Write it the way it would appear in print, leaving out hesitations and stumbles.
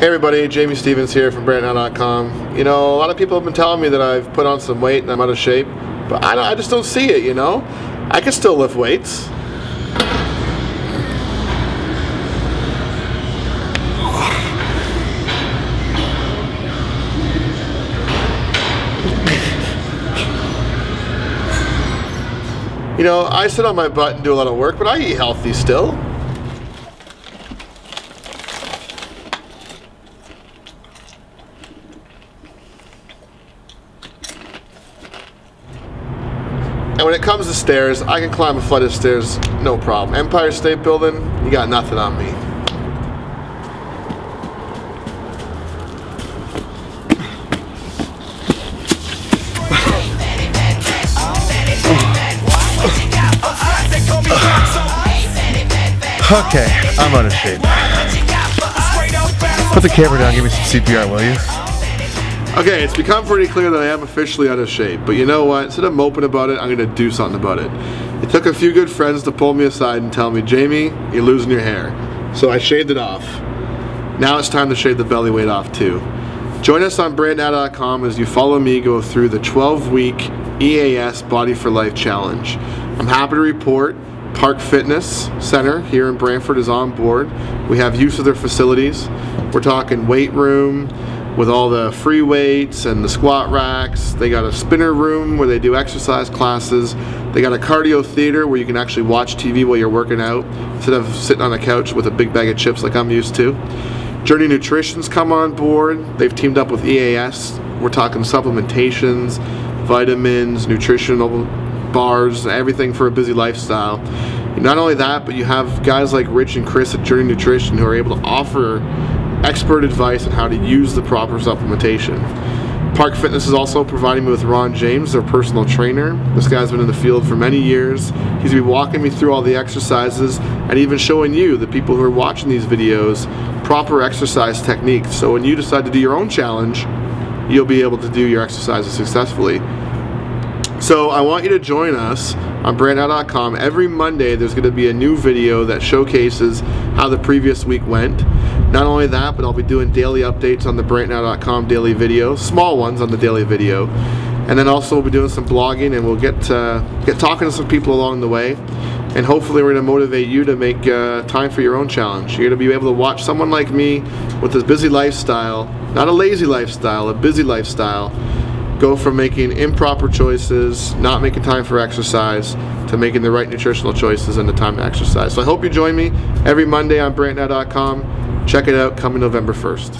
Hey everybody, Jamie Stevens here from BrantNow.com. You know, a lot of people have been telling me that I've put on some weight and I'm out of shape, but I just don't see it, you know? I can still lift weights. You know, I sit on my butt and do a lot of work, but I eat healthy still. And when it comes to stairs, I can climb a flight of stairs, no problem. Empire State Building, you got nothing on me. Okay, I'm out of shape. Put the camera down, give me some CPR, will you? Okay, it's become pretty clear that I am officially out of shape, but you know what? Instead of moping about it, I'm going to do something about it. It took a few good friends to pull me aside and tell me, Jamie, you're losing your hair. So I shaved it off. Now it's time to shave the belly weight off too. Join us on BrantNow.com as you follow me go through the 12-week EAS Body for Life Challenge. I'm happy to report Park Fitness Center here in Brantford is on board. We have use of their facilities. We're talking weight room with all the free weights and the squat racks. They got a spinner room where they do exercise classes. They got a cardio theater where you can actually watch TV while you're working out instead of sitting on a couch with a big bag of chips like I'm used to. Journey Nutrition's come on board. They've teamed up with EAS. We're talking supplementations, vitamins, nutritional bars, everything for a busy lifestyle. Not only that, but you have guys like Rich and Chris at Journey Nutrition who are able to offer expert advice on how to use the proper supplementation. Park Fitness is also providing me with Ron James, their personal trainer. This guy's been in the field for many years. He's going to be walking me through all the exercises and even showing you, the people who are watching these videos, proper exercise techniques. So when you decide to do your own challenge, you'll be able to do your exercises successfully. So I want you to join us on BrantNow.com. Every Monday there's going to be a new video that showcases how the previous week went. Not only that, but I'll be doing daily updates on the BrantNow.com daily video, small ones on the daily video. And then also we'll be doing some blogging, and we'll get talking to some people along the way. And hopefully we're going to motivate you to make time for your own challenge. You're going to be able to watch someone like me with this busy lifestyle, not a lazy lifestyle, a busy lifestyle, go from making improper choices, not making time for exercise, to making the right nutritional choices and the time to exercise. So I hope you join me every Monday on BrantNow.com. Check it out, coming November 1st.